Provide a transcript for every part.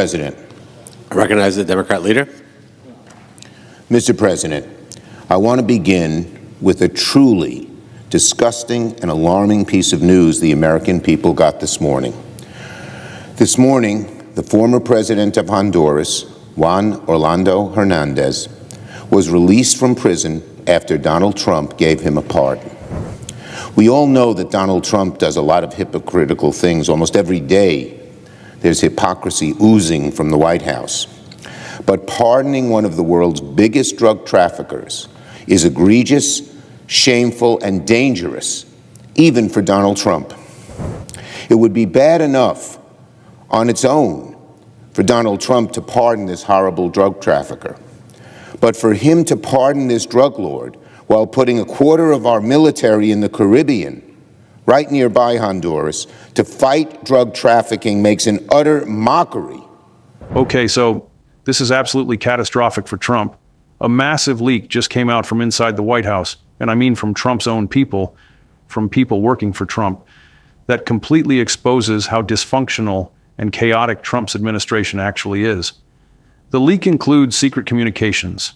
President. I recognize the Democrat leader. Mr. President, I want to begin with a truly disgusting and alarming piece of news the American people got this morning. This morning, the former president of Honduras, Juan Orlando Hernandez, was released from prison after Donald Trump gave him a pardon. We all know that Donald Trump does a lot of hypocritical things. Almost every day, there's hypocrisy oozing from the White House. But pardoning one of the world's biggest drug traffickers is egregious, shameful, and dangerous, even for Donald Trump. It would be bad enough on its own for Donald Trump to pardon this horrible drug trafficker. But for him to pardon this drug lord while putting a quarter of our military in the Caribbean, right nearby Honduras, to fight drug trafficking makes an utter mockery. Okay, so this is absolutely catastrophic for Trump. A massive leak just came out from inside the White House, and I mean from Trump's own people, from people working for Trump, that completely exposes how dysfunctional and chaotic Trump's administration actually is. The leak includes secret communications.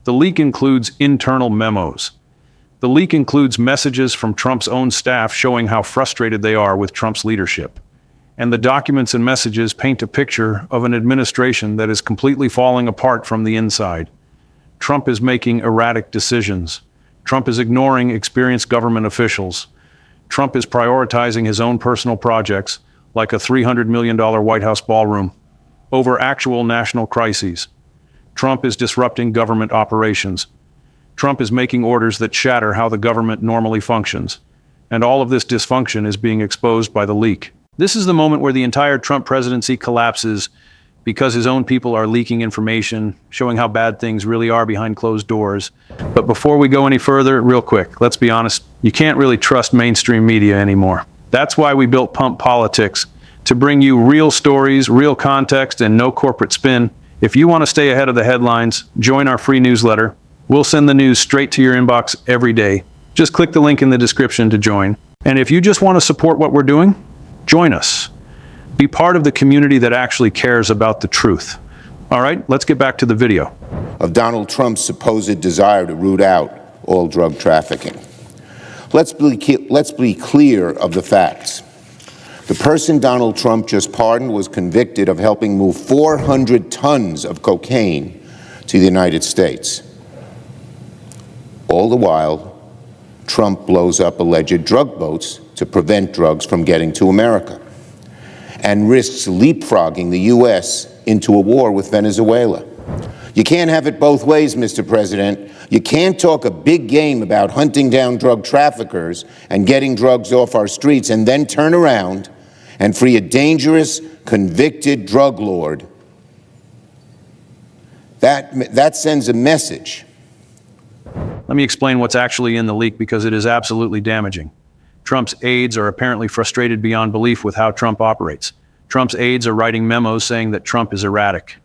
The leak includes internal memos. The leak includes messages from Trump's own staff showing how frustrated they are with Trump's leadership. And the documents and messages paint a picture of an administration that is completely falling apart from the inside. Trump is making erratic decisions. Trump is ignoring experienced government officials. Trump is prioritizing his own personal projects, like a $300 million White House ballroom, over actual national crises. Trump is disrupting government operations. Trump is making orders that shatter how the government normally functions. And all of this dysfunction is being exposed by the leak. This is the moment where the entire Trump presidency collapses because his own people are leaking information, showing how bad things really are behind closed doors. But before we go any further, real quick, let's be honest, you can't really trust mainstream media anymore. That's why we built Pump Politics, to bring you real stories, real context, and no corporate spin. If you want to stay ahead of the headlines, join our free newsletter. We'll send the news straight to your inbox every day. Just click the link in the description to join. And if you just want to support what we're doing, join us. Be part of the community that actually cares about the truth. All right, let's get back to the video. Of Donald Trump's supposed desire to root out all drug trafficking. Let's be clear of the facts. The person Donald Trump just pardoned was convicted of helping move 400 tons of cocaine to the United States. All the while, Trump blows up alleged drug boats to prevent drugs from getting to America and risks leapfrogging the U.S. into a war with Venezuela. You can't have it both ways, Mr. President. You can't talk a big game about hunting down drug traffickers and getting drugs off our streets and then turn around and free a dangerous, convicted drug lord. That sends a message. Let me explain what's actually in the leak because it is absolutely damaging. Trump's aides are apparently frustrated beyond belief with how Trump operates. Trump's aides are writing memos saying that Trump is erratic.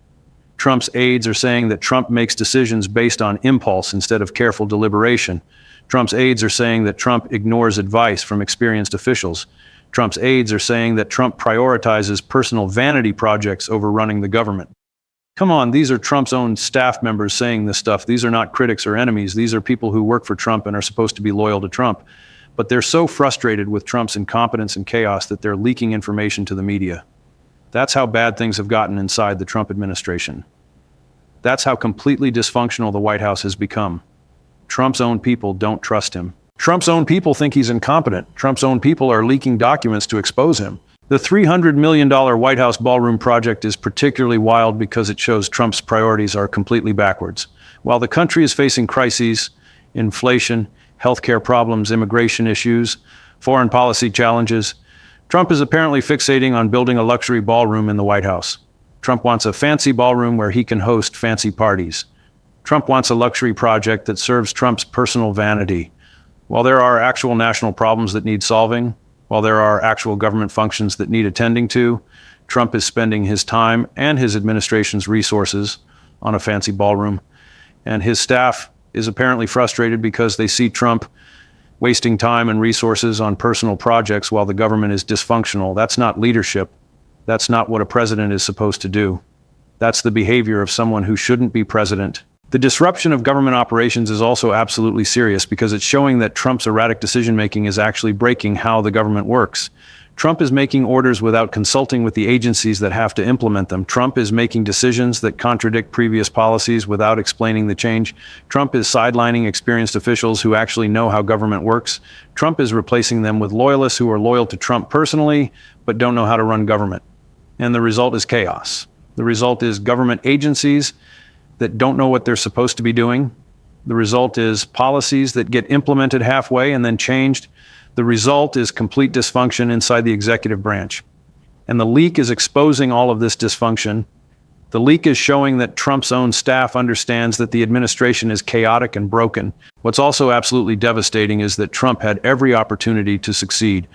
Trump's aides are saying that Trump makes decisions based on impulse instead of careful deliberation. Trump's aides are saying that Trump ignores advice from experienced officials. Trump's aides are saying that Trump prioritizes personal vanity projects over running the government. Come on, these are Trump's own staff members saying this stuff. These are not critics or enemies. These are people who work for Trump and are supposed to be loyal to Trump. But they're so frustrated with Trump's incompetence and chaos that they're leaking information to the media. That's how bad things have gotten inside the Trump administration. That's how completely dysfunctional the White House has become. Trump's own people don't trust him. Trump's own people think he's incompetent. Trump's own people are leaking documents to expose him. The $300 million White House ballroom project is particularly wild because it shows Trump's priorities are completely backwards. While the country is facing crises, inflation, healthcare problems, immigration issues, foreign policy challenges, Trump is apparently fixating on building a luxury ballroom in the White House. Trump wants a fancy ballroom where he can host fancy parties. Trump wants a luxury project that serves Trump's personal vanity. While there are actual national problems that need solving, while there are actual government functions that need attending to, Trump is spending his time and his administration's resources on a fancy ballroom. And his staff is apparently frustrated because they see Trump wasting time and resources on personal projects while the government is dysfunctional. That's not leadership. That's not what a president is supposed to do. That's the behavior of someone who shouldn't be president. The disruption of government operations is also absolutely serious because it's showing that Trump's erratic decision-making is actually breaking how the government works. Trump is making orders without consulting with the agencies that have to implement them. Trump is making decisions that contradict previous policies without explaining the change. Trump is sidelining experienced officials who actually know how government works. Trump is replacing them with loyalists who are loyal to Trump personally, but don't know how to run government. And the result is chaos. The result is government agencies that don't know what they're supposed to be doing. The result is policies that get implemented halfway and then changed. The result is complete dysfunction inside the executive branch. And the leak is exposing all of this dysfunction. The leak is showing that Trump's own staff understands that the administration is chaotic and broken. What's also absolutely devastating is that Trump had every opportunity to succeed.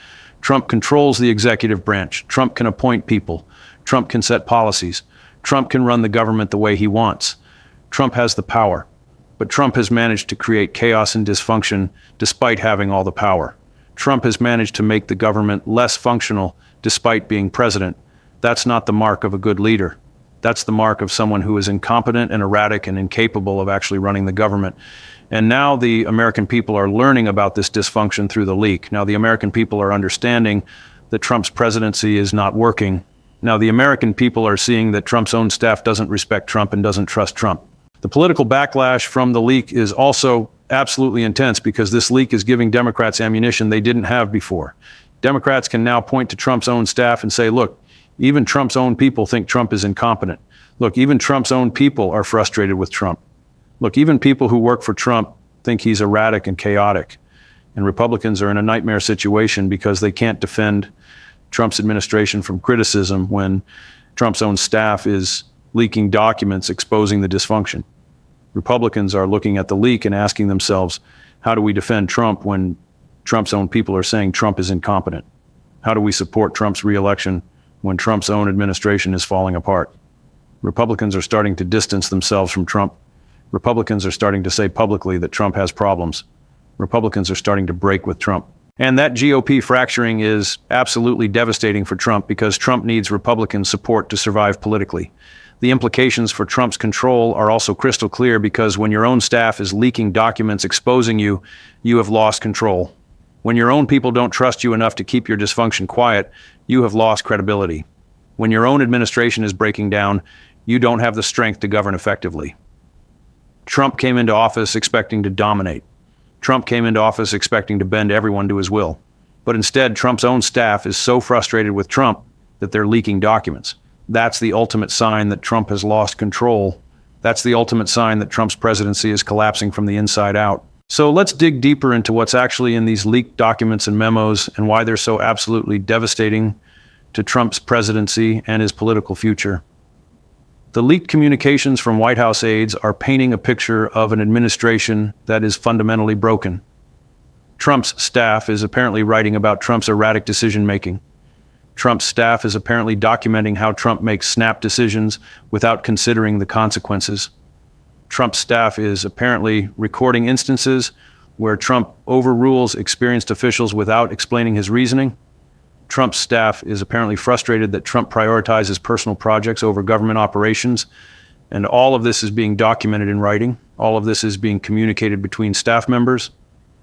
Trump controls the executive branch. Trump can appoint people. Trump can set policies. Trump can run the government the way he wants. Trump has the power. But Trump has managed to create chaos and dysfunction despite having all the power. Trump has managed to make the government less functional despite being president. That's not the mark of a good leader. That's the mark of someone who is incompetent and erratic and incapable of actually running the government. And now the American people are learning about this dysfunction through the leak. Now the American people are understanding that Trump's presidency is not working. Now the American people are seeing that Trump's own staff doesn't respect Trump and doesn't trust Trump. The political backlash from the leak is also absolutely intense because this leak is giving Democrats ammunition they didn't have before. Democrats can now point to Trump's own staff and say, look, even Trump's own people think Trump is incompetent. Look, even Trump's own people are frustrated with Trump. Look, even people who work for Trump think he's erratic and chaotic. And Republicans are in a nightmare situation because they can't defend Trump's administration from criticism when Trump's own staff is leaking documents exposing the dysfunction. Republicans are looking at the leak and asking themselves, how do we defend Trump when Trump's own people are saying Trump is incompetent? How do we support Trump's reelection when Trump's own administration is falling apart? Republicans are starting to distance themselves from Trump. Republicans are starting to say publicly that Trump has problems. Republicans are starting to break with Trump. And that GOP fracturing is absolutely devastating for Trump because Trump needs Republican support to survive politically. The implications for Trump's control are also crystal clear because when your own staff is leaking documents exposing you, you have lost control. When your own people don't trust you enough to keep your dysfunction quiet, you have lost credibility. When your own administration is breaking down, you don't have the strength to govern effectively. Trump came into office expecting to dominate. Trump came into office expecting to bend everyone to his will. But instead, Trump's own staff is so frustrated with Trump that they're leaking documents. That's the ultimate sign that Trump has lost control. That's the ultimate sign that Trump's presidency is collapsing from the inside out. So let's dig deeper into what's actually in these leaked documents and memos and why they're so absolutely devastating to Trump's presidency and his political future. The leaked communications from White House aides are painting a picture of an administration that is fundamentally broken. Trump's staff is apparently writing about Trump's erratic decision-making. Trump's staff is apparently documenting how Trump makes snap decisions without considering the consequences. Trump's staff is apparently recording instances where Trump overrules experienced officials without explaining his reasoning. Trump's staff is apparently frustrated that Trump prioritizes personal projects over government operations, and all of this is being documented in writing. All of this is being communicated between staff members,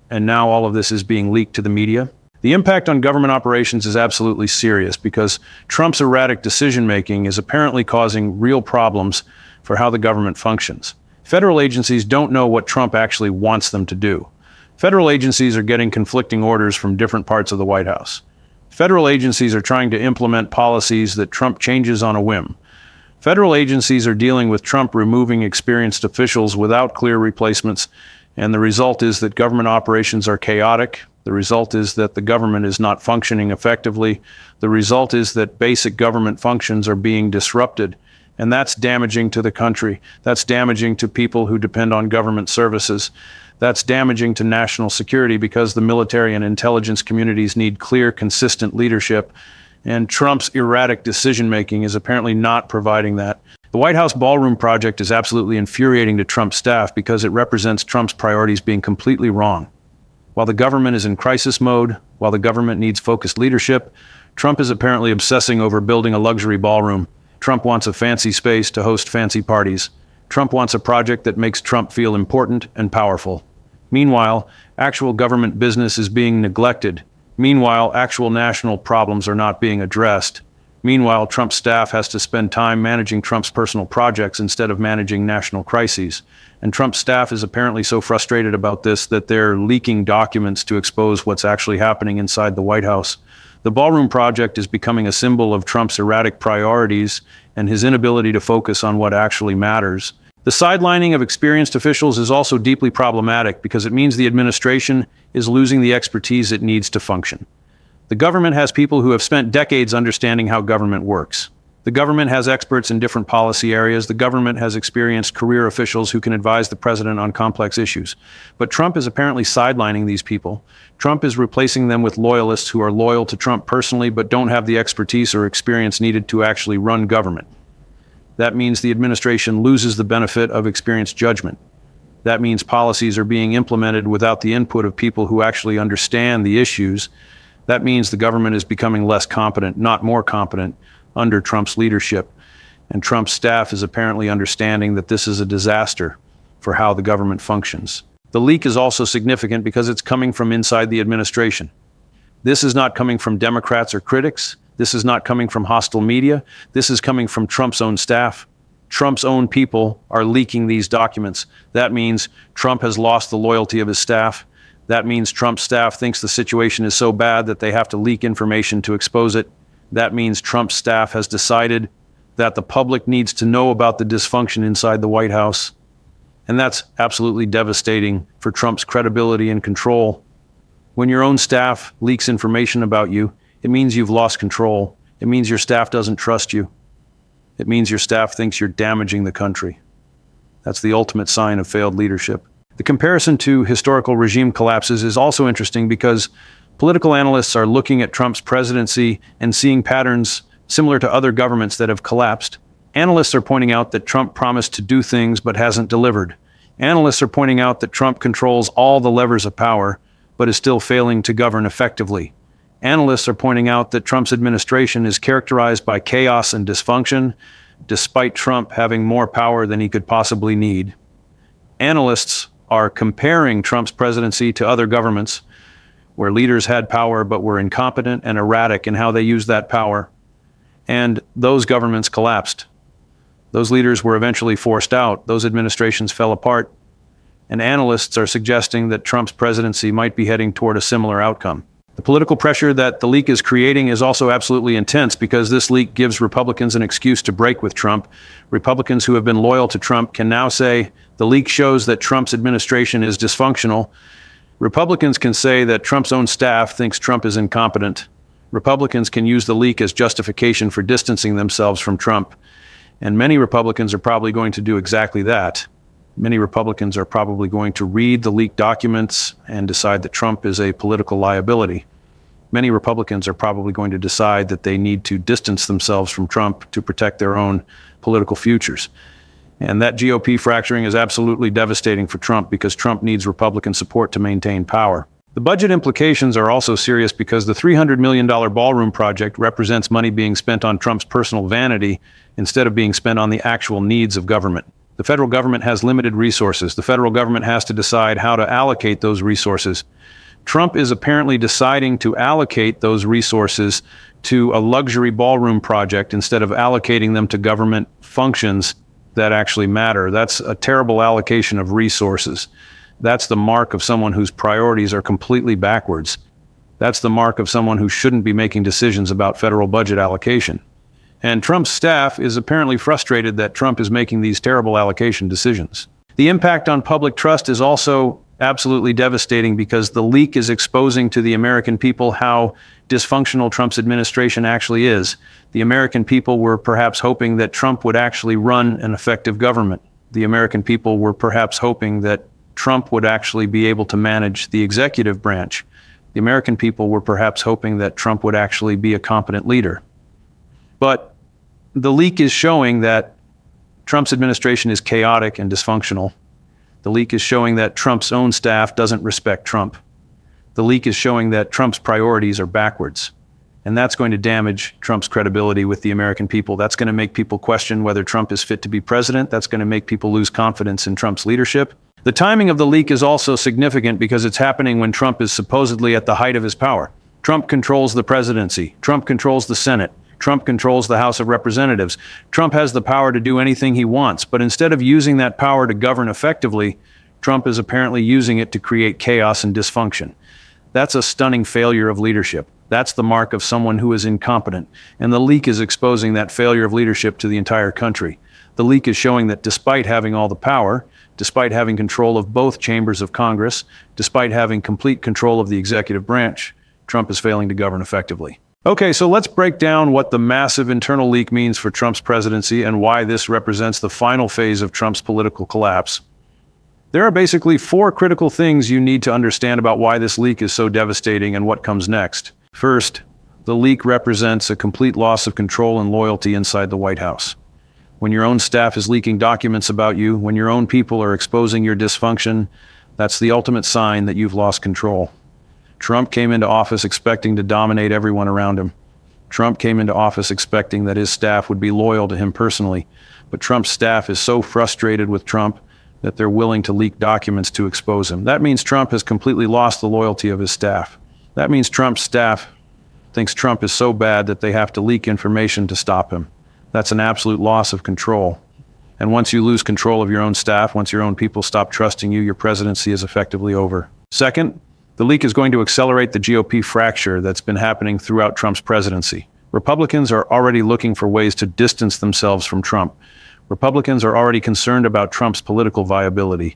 and now all of this is being leaked to the media. The impact on government operations is absolutely serious because Trump's erratic decision-making is apparently causing real problems for how the government functions. Federal agencies don't know what Trump actually wants them to do. Federal agencies are getting conflicting orders from different parts of the White House. Federal agencies are trying to implement policies that Trump changes on a whim. Federal agencies are dealing with Trump removing experienced officials without clear replacements, and the result is that government operations are chaotic. The result is that the government is not functioning effectively. The result is that basic government functions are being disrupted, and that's damaging to the country. That's damaging to people who depend on government services. That's damaging to national security because the military and intelligence communities need clear, consistent leadership, and Trump's erratic decision-making is apparently not providing that. The White House Ballroom Project is absolutely infuriating to Trump's staff because it represents Trump's priorities being completely wrong. While the government is in crisis mode, while the government needs focused leadership, Trump is apparently obsessing over building a luxury ballroom. Trump wants a fancy space to host fancy parties. Trump wants a project that makes Trump feel important and powerful. Meanwhile, actual government business is being neglected. Meanwhile, actual national problems are not being addressed. Meanwhile, Trump's staff has to spend time managing Trump's personal projects instead of managing national crises. And Trump's staff is apparently so frustrated about this that they're leaking documents to expose what's actually happening inside the White House. The ballroom project is becoming a symbol of Trump's erratic priorities and his inability to focus on what actually matters. The sidelining of experienced officials is also deeply problematic because it means the administration is losing the expertise it needs to function. The government has people who have spent decades understanding how government works. The government has experts in different policy areas. The government has experienced career officials who can advise the president on complex issues. But Trump is apparently sidelining these people. Trump is replacing them with loyalists who are loyal to Trump personally but don't have the expertise or experience needed to actually run government. That means the administration loses the benefit of experienced judgment. That means policies are being implemented without the input of people who actually understand the issues. That means the government is becoming less competent, not more competent, under Trump's leadership. And Trump's staff is apparently understanding that this is a disaster for how the government functions. The leak is also significant because it's coming from inside the administration. This is not coming from Democrats or critics. This is not coming from hostile media. This is coming from Trump's own staff. Trump's own people are leaking these documents. That means Trump has lost the loyalty of his staff. That means Trump's staff thinks the situation is so bad that they have to leak information to expose it. That means Trump's staff has decided that the public needs to know about the dysfunction inside the White House. And that's absolutely devastating for Trump's credibility and control. When your own staff leaks information about you, it means you've lost control. It means your staff doesn't trust you. It means your staff thinks you're damaging the country. That's the ultimate sign of failed leadership. The comparison to historical regime collapses is also interesting because political analysts are looking at Trump's presidency and seeing patterns similar to other governments that have collapsed. Analysts are pointing out that Trump promised to do things but hasn't delivered. Analysts are pointing out that Trump controls all the levers of power but is still failing to govern effectively. Analysts are pointing out that Trump's administration is characterized by chaos and dysfunction, despite Trump having more power than he could possibly need. Analysts are comparing Trump's presidency to other governments where leaders had power but were incompetent and erratic in how they used that power. And those governments collapsed. Those leaders were eventually forced out. Those administrations fell apart. And analysts are suggesting that Trump's presidency might be heading toward a similar outcome. The political pressure that the leak is creating is also absolutely intense because this leak gives Republicans an excuse to break with Trump. Republicans who have been loyal to Trump can now say the leak shows that Trump's administration is dysfunctional. Republicans can say that Trump's own staff thinks Trump is incompetent. Republicans can use the leak as justification for distancing themselves from Trump. And many Republicans are probably going to do exactly that. Many Republicans are probably going to read the leaked documents and decide that Trump is a political liability. Many Republicans are probably going to decide that they need to distance themselves from Trump to protect their own political futures. And that GOP fracturing is absolutely devastating for Trump because Trump needs Republican support to maintain power. The budget implications are also serious because the $300 million ballroom project represents money being spent on Trump's personal vanity instead of being spent on the actual needs of government. The federal government has limited resources. The federal government has to decide how to allocate those resources. Trump is apparently deciding to allocate those resources to a luxury ballroom project instead of allocating them to government functions that actually matter. That's a terrible allocation of resources. That's the mark of someone whose priorities are completely backwards. That's the mark of someone who shouldn't be making decisions about federal budget allocation. And Trump's staff is apparently frustrated that Trump is making these terrible allocation decisions. The impact on public trust is also absolutely devastating because the leak is exposing to the American people how dysfunctional Trump's administration actually is. The American people were perhaps hoping that Trump would actually run an effective government. The American people were perhaps hoping that Trump would actually be able to manage the executive branch. The American people were perhaps hoping that Trump would actually be a competent leader. But the leak is showing that Trump's administration is chaotic and dysfunctional. The leak is showing that Trump's own staff doesn't respect Trump. The leak is showing that Trump's priorities are backwards. And that's going to damage Trump's credibility with the American people. That's going to make people question whether Trump is fit to be president. That's going to make people lose confidence in Trump's leadership. The timing of the leak is also significant because it's happening when Trump is supposedly at the height of his power. Trump controls the presidency. Trump controls the Senate. Trump controls the House of Representatives. Trump has the power to do anything he wants, but instead of using that power to govern effectively, Trump is apparently using it to create chaos and dysfunction. That's a stunning failure of leadership. That's the mark of someone who is incompetent, and the leak is exposing that failure of leadership to the entire country. The leak is showing that despite having all the power, despite having control of both chambers of Congress, despite having complete control of the executive branch, Trump is failing to govern effectively. Okay, so let's break down what the massive internal leak means for Trump's presidency and why this represents the final phase of Trump's political collapse. There are basically 4 critical things you need to understand about why this leak is so devastating and what comes next. First, the leak represents a complete loss of control and loyalty inside the White House. When your own staff is leaking documents about you, when your own people are exposing your dysfunction, that's the ultimate sign that you've lost control. Trump came into office expecting to dominate everyone around him. Trump came into office expecting that his staff would be loyal to him personally. But Trump's staff is so frustrated with Trump that they're willing to leak documents to expose him. That means Trump has completely lost the loyalty of his staff. That means Trump's staff thinks Trump is so bad that they have to leak information to stop him. That's an absolute loss of control. And once you lose control of your own staff, once your own people stop trusting you, your presidency is effectively over. Second, the leak is going to accelerate the GOP fracture that's been happening throughout Trump's presidency. Republicans are already looking for ways to distance themselves from Trump. Republicans are already concerned about Trump's political viability.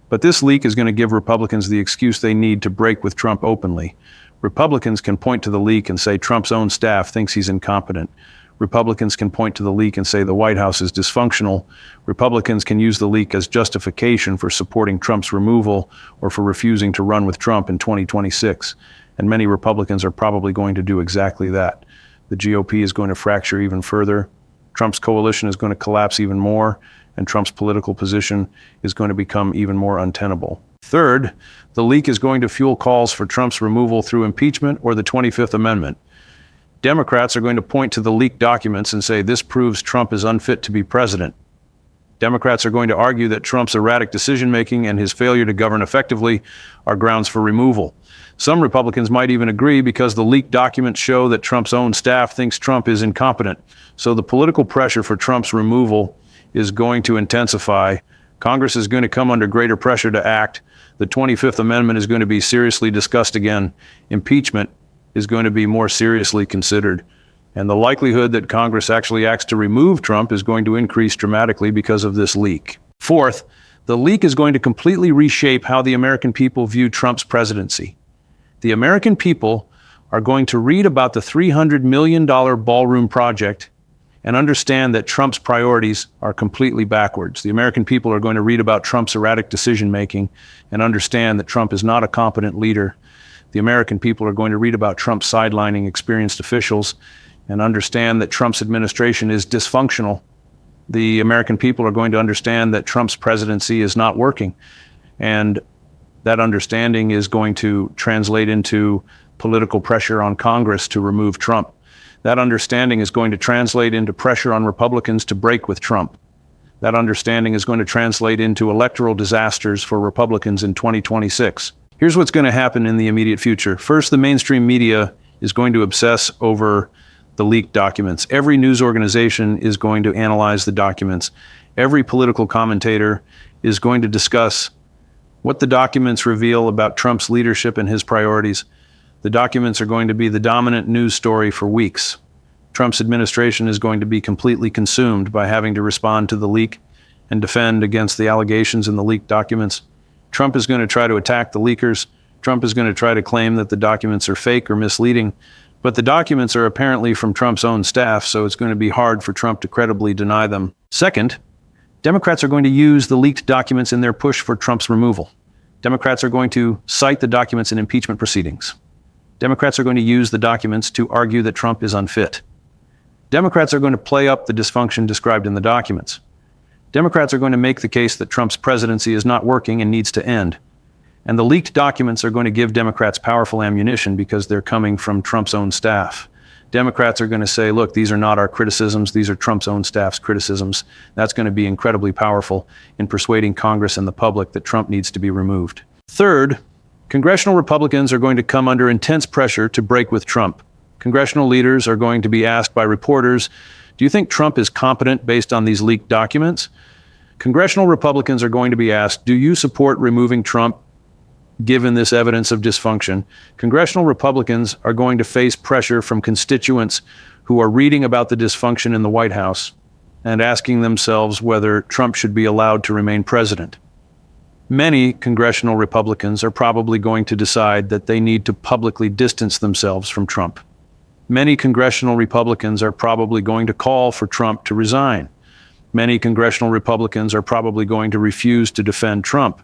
But this leak is going to give Republicans the excuse they need to break with Trump openly. Republicans can point to the leak and say Trump's own staff thinks he's incompetent. Republicans can point to the leak and say the White House is dysfunctional. Republicans can use the leak as justification for supporting Trump's removal or for refusing to run with Trump in 2026. And many Republicans are probably going to do exactly that. The GOP is going to fracture even further. Trump's coalition is going to collapse even more, and Trump's political position is going to become even more untenable. Third, the leak is going to fuel calls for Trump's removal through impeachment or the 25th Amendment. Democrats are going to point to the leaked documents and say this proves Trump is unfit to be president. Democrats are going to argue that Trump's erratic decision-making and his failure to govern effectively are grounds for removal. Some Republicans might even agree because the leaked documents show that Trump's own staff thinks Trump is incompetent. So the political pressure for Trump's removal is going to intensify. Congress is going to come under greater pressure to act. The 25th Amendment is going to be seriously discussed again. Impeachment is going to be more seriously considered. And the likelihood that Congress actually acts to remove Trump is going to increase dramatically because of this leak. Fourth, the leak is going to completely reshape how the American people view Trump's presidency. The American people are going to read about the $300 million ballroom project and understand that Trump's priorities are completely backwards. The American people are going to read about Trump's erratic decision-making and understand that Trump is not a competent leader. The American people are going to read about Trump sidelining experienced officials and understand that Trump's administration is dysfunctional. The American people are going to understand that Trump's presidency is not working. And that understanding is going to translate into political pressure on Congress to remove Trump. That understanding is going to translate into pressure on Republicans to break with Trump. That understanding is going to translate into electoral disasters for Republicans in 2026. Here's what's going to happen in the immediate future. First, the mainstream media is going to obsess over the leaked documents. Every news organization is going to analyze the documents. Every political commentator is going to discuss what the documents reveal about Trump's leadership and his priorities. The documents are going to be the dominant news story for weeks. Trump's administration is going to be completely consumed by having to respond to the leak and defend against the allegations in the leaked documents. Trump is going to try to attack the leakers. Trump is going to try to claim that the documents are fake or misleading. But the documents are apparently from Trump's own staff, so it's going to be hard for Trump to credibly deny them. Second, Democrats are going to use the leaked documents in their push for Trump's removal. Democrats are going to cite the documents in impeachment proceedings. Democrats are going to use the documents to argue that Trump is unfit. Democrats are going to play up the dysfunction described in the documents. Democrats are going to make the case that Trump's presidency is not working and needs to end. And the leaked documents are going to give Democrats powerful ammunition because they're coming from Trump's own staff. Democrats are going to say, look, these are not our criticisms. These are Trump's own staff's criticisms. That's going to be incredibly powerful in persuading Congress and the public that Trump needs to be removed. Third, congressional Republicans are going to come under intense pressure to break with Trump. Congressional leaders are going to be asked by reporters, do you think Trump is competent based on these leaked documents? Congressional Republicans are going to be asked, do you support removing Trump given this evidence of dysfunction? Congressional Republicans are going to face pressure from constituents who are reading about the dysfunction in the White House and asking themselves whether Trump should be allowed to remain president. Many congressional Republicans are probably going to decide that they need to publicly distance themselves from Trump. Many congressional Republicans are probably going to call for Trump to resign. Many congressional Republicans are probably going to refuse to defend Trump.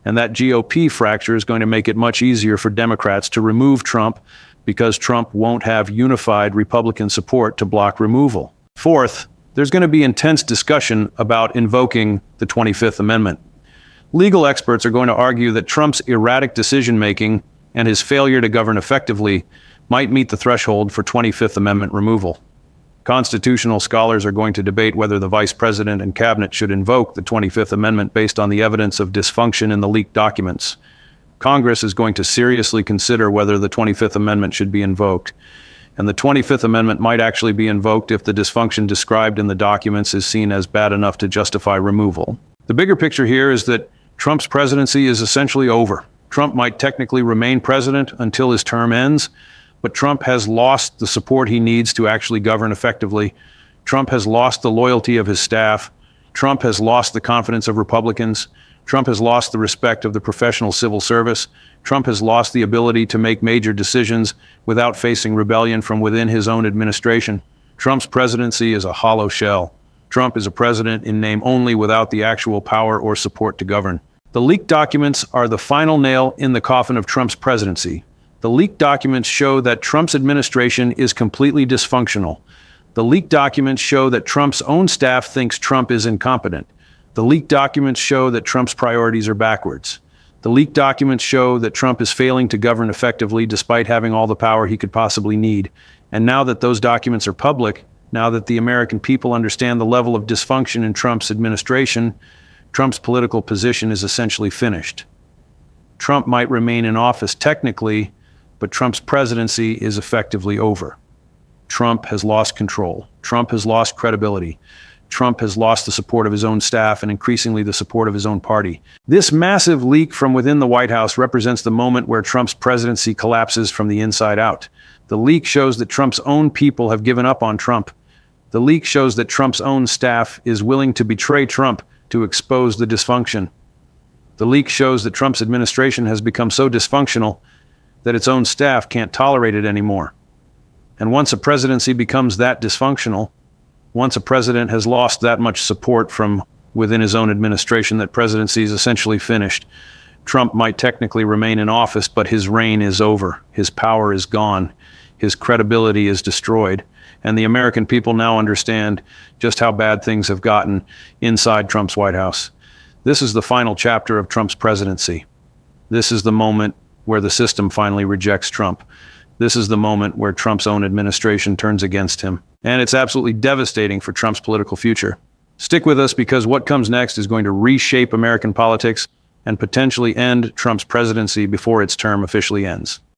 And that GOP fracture is going to make it much easier for Democrats to remove Trump because Trump won't have unified Republican support to block removal. Fourth, there's going to be intense discussion about invoking the 25th Amendment. Legal experts are going to argue that Trump's erratic decision-making and his failure to govern effectively might meet the threshold for 25th Amendment removal. Constitutional scholars are going to debate whether the vice president and cabinet should invoke the 25th Amendment based on the evidence of dysfunction in the leaked documents. Congress is going to seriously consider whether the 25th Amendment should be invoked. And the 25th Amendment might actually be invoked if the dysfunction described in the documents is seen as bad enough to justify removal. The bigger picture here is that Trump's presidency is essentially over. Trump might technically remain president until his term ends, but Trump has lost the support he needs to actually govern effectively. Trump has lost the loyalty of his staff. Trump has lost the confidence of Republicans. Trump has lost the respect of the professional civil service. Trump has lost the ability to make major decisions without facing rebellion from within his own administration. Trump's presidency is a hollow shell. Trump is a president in name only without the actual power or support to govern. The leaked documents are the final nail in the coffin of Trump's presidency. The leaked documents show that Trump's administration is completely dysfunctional. The leaked documents show that Trump's own staff thinks Trump is incompetent. The leaked documents show that Trump's priorities are backwards. The leaked documents show that Trump is failing to govern effectively despite having all the power he could possibly need. And now that those documents are public, now that the American people understand the level of dysfunction in Trump's administration, Trump's political position is essentially finished. Trump might remain in office technically, but Trump's presidency is effectively over. Trump has lost control. Trump has lost credibility. Trump has lost the support of his own staff and increasingly the support of his own party. This massive leak from within the White House represents the moment where Trump's presidency collapses from the inside out. The leak shows that Trump's own people have given up on Trump. The leak shows that Trump's own staff is willing to betray Trump to expose the dysfunction. The leak shows that Trump's administration has become so dysfunctional that its own staff can't tolerate it anymore. And once a presidency becomes that dysfunctional, once a president has lost that much support from within his own administration, that presidency is essentially finished. Trump might technically remain in office, but his reign is over. His power is gone. His credibility is destroyed. And the American people now understand just how bad things have gotten inside Trump's White House. This is the final chapter of Trump's presidency. This is the moment where the system finally rejects Trump. This is the moment where Trump's own administration turns against him. And it's absolutely devastating for Trump's political future. Stick with us because what comes next is going to reshape American politics and potentially end Trump's presidency before its term officially ends.